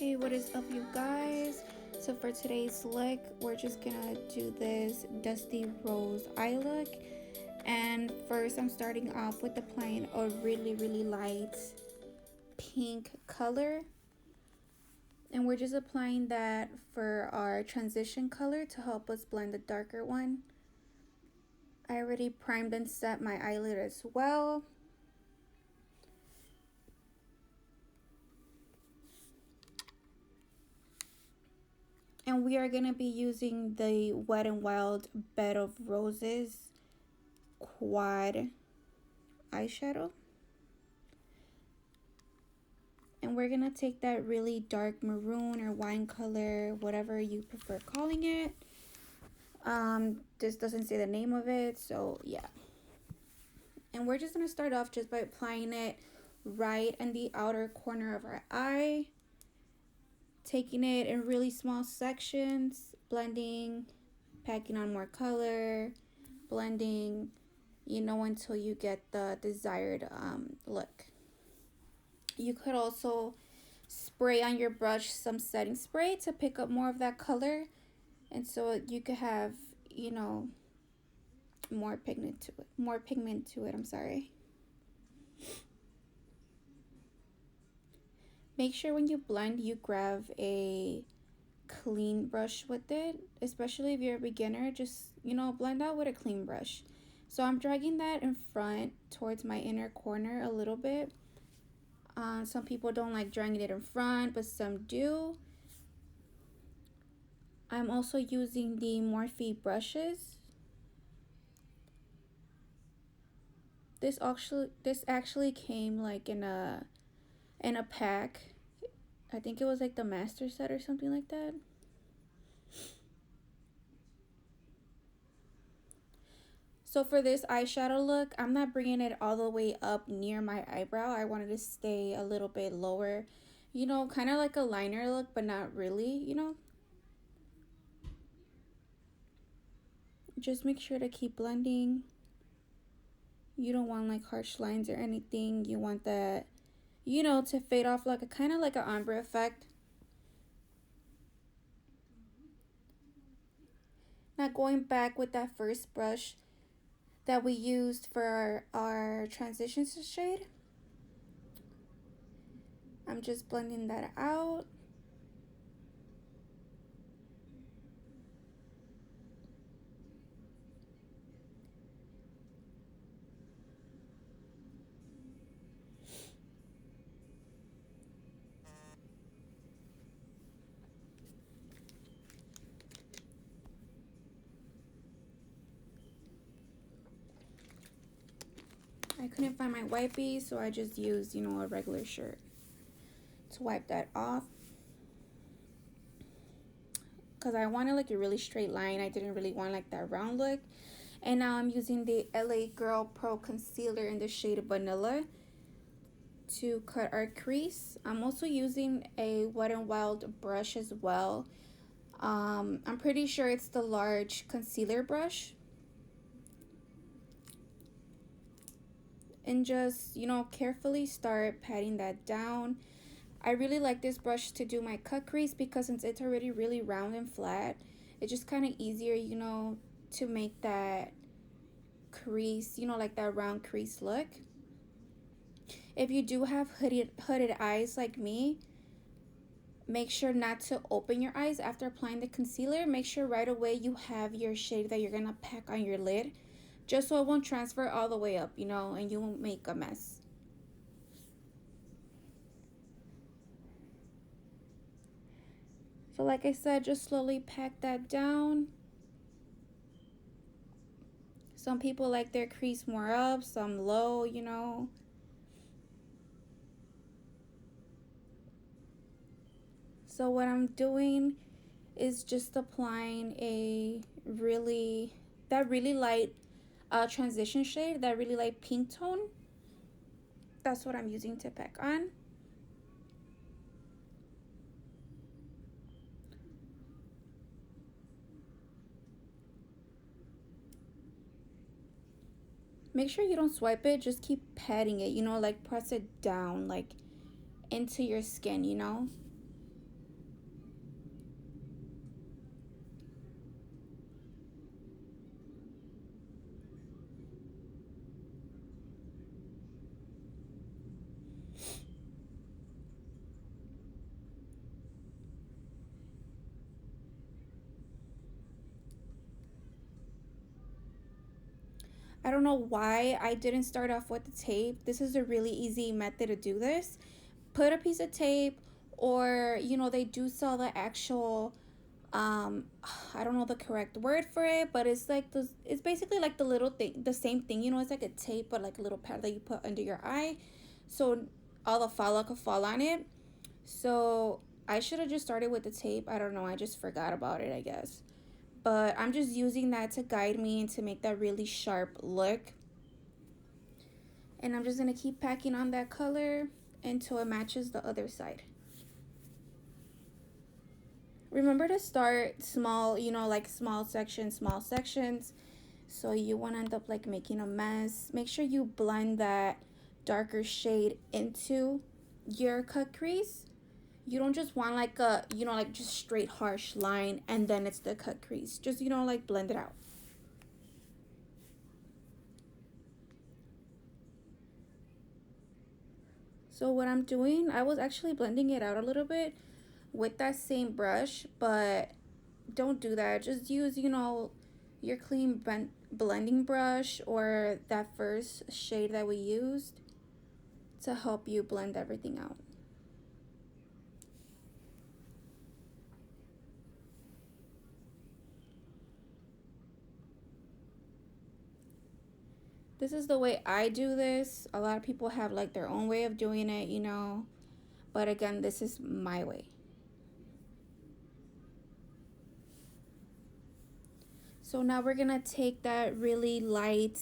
Hey, what is up, you guys? So for today's look, we're just gonna do this dusty rose eye look. And first, I'm starting off with applying a really light pink color, and we're just applying that for our transition color to help us blend the darker one. I already primed and set my eyelid as well. And we are going to be using the Wet n Wild Bed of Roses quad eyeshadow. And we're going to take that really dark maroon or wine color, whatever you prefer calling it. This doesn't say the name of it, so yeah. And we're just going to start off just by applying it right in the outer corner of our eye. Taking it in really small sections, blending, packing on more color, blending, until you get the desired look. You could also spray on your brush some setting spray to pick up more of that color, and so you could have, more pigment to it. I'm sorry. Make sure when you blend, you grab a clean brush with it, especially if you're a beginner. Just, blend out with a clean brush. So I'm dragging that in front towards my inner corner a little bit. Some people don't like dragging it in front, but some do. I'm also using the Morphe brushes. This actually came like in a pack. I think it was like the master set or something like that. So for this eyeshadow look, I'm not bringing it all the way up near my eyebrow. I wanted to stay a little bit lower, kind of like a liner look, but not really, Just make sure to keep blending. You don't want like harsh lines or anything. You want that, to fade off like a kind of like an ombre effect. Now going back with that first brush that we used for our transitions shade, I'm just blending that out. I couldn't find my wipey, so I just used, a regular shirt to wipe that off. Because I wanted like a really straight line. I didn't really want like that round look. And now I'm using the LA Girl Pro Concealer in the shade Vanilla to cut our crease. I'm also using a Wet n Wild brush as well. I'm pretty sure it's the large concealer brush. And just, carefully start patting that down. I really like this brush to do my cut crease because since it's already really round and flat, it's just kind of easier, to make that crease, like that round crease look. If you do have hooded eyes like me, make sure not to open your eyes after applying the concealer. Make sure right away you have your shade that you're going to pack on your lid, just so it won't transfer all the way up, and you won't make a mess. So like I said, just slowly pack that down. Some people like their crease more up, some low, So what I'm doing is just applying that really light transition shade, that really light pink tone. That's what I'm using to pack on. Make sure you don't swipe it, just keep patting it, like press it down, like into your skin, I don't know why I didn't start off with the tape. This is a really easy method to do this. Put a piece of tape, or they do sell the actual, I don't know the correct word for it, but it's basically like the little thing, the same thing, it's like a tape, but like a little pad that you put under your eye, so all the fallout could fall on it. So I should have just started with the tape. I don't know, I just forgot about it, I guess. But I'm just using that to guide me and to make that really sharp look. And I'm just going to keep packing on that color until it matches the other side. Remember to start small, like small sections. So you won't end up like making a mess. Make sure you blend that darker shade into your cut crease. You don't just want like a, like just straight harsh line and then it's the cut crease. Just, like blend it out. So what I'm doing, I was actually blending it out a little bit with that same brush, but don't do that. Just use, your clean blending brush or that first shade that we used to help you blend everything out. This is the way I do this. A lot of people have like their own way of doing it, but again, this is my way. So now we're gonna take that really light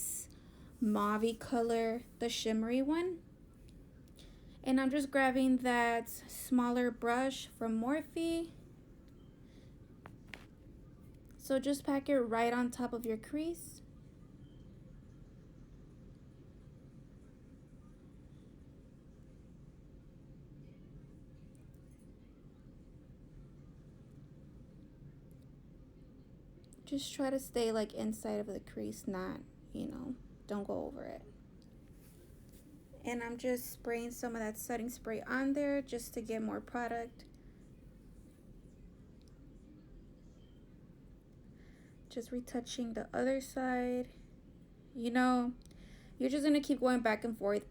mauve color, the shimmery one, and I'm just grabbing that smaller brush from Morphe. So just pack it right on top of your crease. Just try to stay like inside of the crease, not, don't go over it. And I'm just spraying some of that setting spray on there just to get more product. Just retouching the other side. You're just gonna keep going back and forth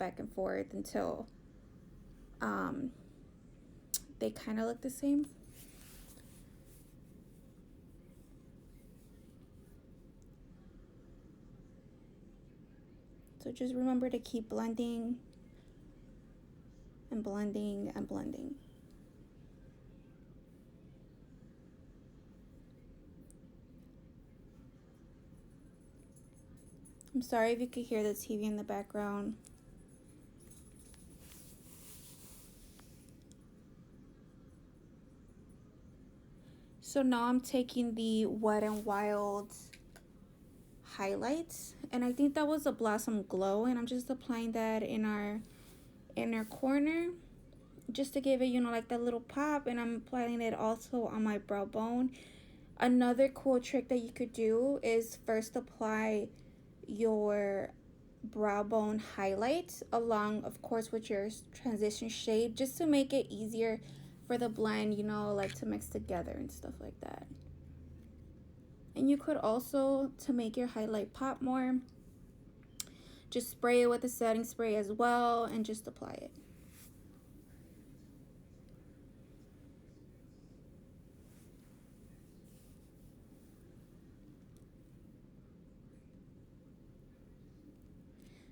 until they kind of look the same. So just remember to keep blending and blending and blending. I'm sorry if you could hear the TV in the background. So now I'm taking the Wet n Wild highlights, and I think that was a Blossom Glow, and I'm just applying that in our inner corner just to give it, like that little pop, and I'm applying it also on my brow bone. Another cool trick that you could do is first apply your brow bone highlight along, of course, with your transition shade, just to make it easier for the blend, like to mix together and stuff like that. And you could also, to make your highlight pop more, just spray it with a setting spray as well and just apply it.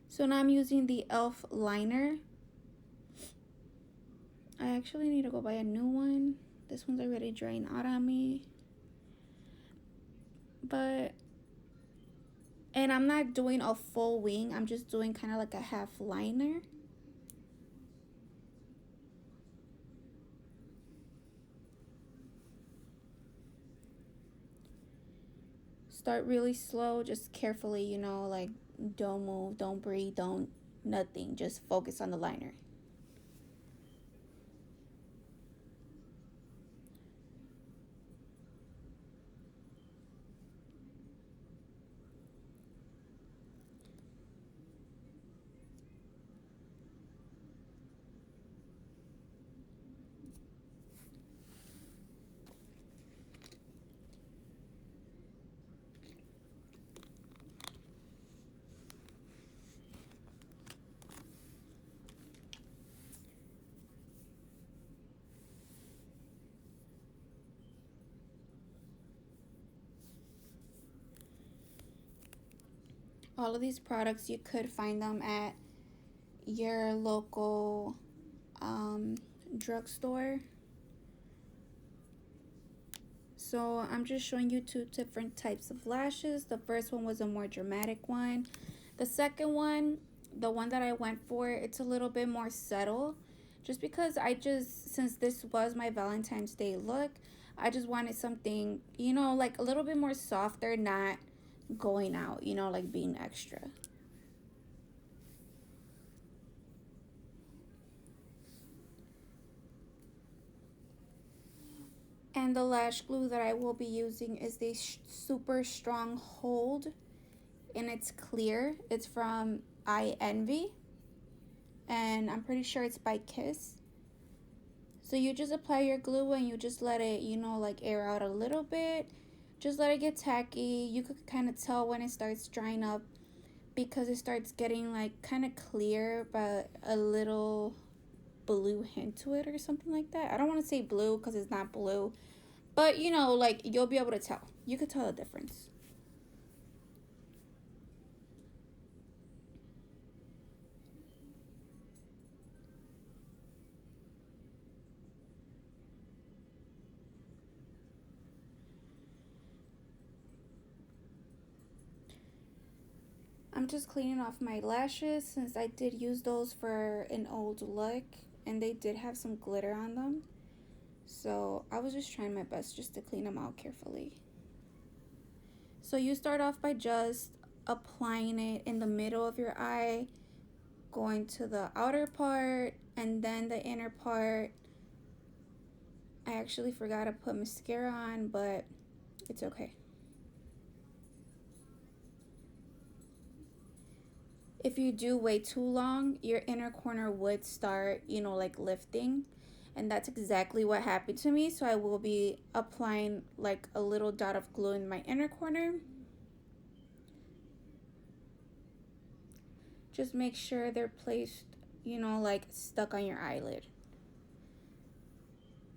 So now I'm using the e.l.f. liner. I actually need to go buy a new one. This one's already drying out on me. And I'm not doing a full wing. I'm just doing kind of like a half liner. Start really slow, just carefully, like don't move, don't breathe, don't nothing. Just focus on the liner. All of these products, you could find them at your local um, drugstore. So I'm just showing you two different types of lashes. The first one was a more dramatic one. The second one, the one that I went for, it's a little bit more subtle. Just because since this was my Valentine's Day look, I just wanted something, like a little bit more softer, not going out, like being extra. And the lash glue that I will be using is this super strong hold, and it's clear. It's from I Envy, and I'm pretty sure it's by Kiss. So you just apply your glue and you just let it, like air out a little bit. Just let it get tacky. You could kind of tell when it starts drying up because it starts getting like kind of clear, but a little blue hint to it or something like that. I don't want to say blue because it's not blue, but like you'll be able to tell. You could tell the difference. I'm just cleaning off my lashes since I did use those for an old look and they did have some glitter on them. So I was just trying my best just to clean them out carefully. So you start off by just applying it in the middle of your eye, going to the outer part and then the inner part. I actually forgot to put mascara on, but it's okay. If you do wait too long, your inner corner would start, like lifting. And that's exactly what happened to me. So I will be applying like a little dot of glue in my inner corner. Just make sure they're placed, like stuck on your eyelid.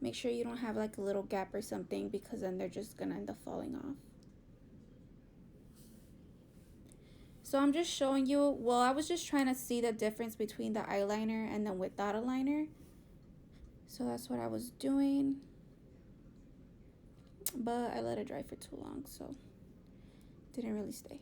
Make sure you don't have like a little gap or something because then they're just gonna end up falling off. So I'm just showing you, well, I was just trying to see the difference between the eyeliner and then without a liner. So that's what I was doing. But I let it dry for too long, so didn't really stay.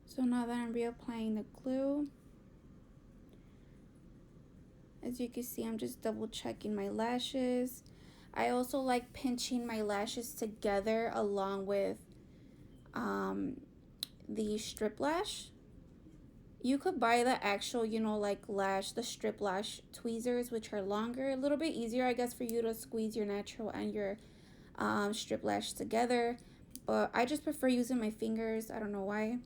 So now that I'm reapplying the glue, as you can see, I'm just double checking my lashes. I also like pinching my lashes together along with the strip lash. You could buy the actual, like the strip lash tweezers, which are longer, a little bit easier, I guess, for you to squeeze your natural and your strip lash together. But I just prefer using my fingers. I don't know why.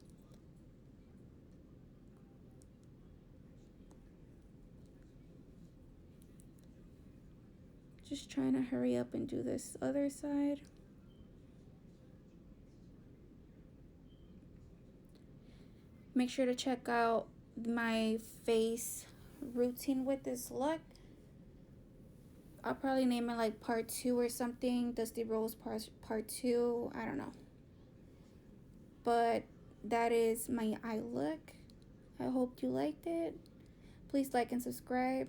Just trying to hurry up and do this other side. Make sure to check out my face routine with this look. I'll probably name it like part 2 or something. Dusty Rose part 2. I don't know. But that is my eye look. I hope you liked it. Please like and subscribe.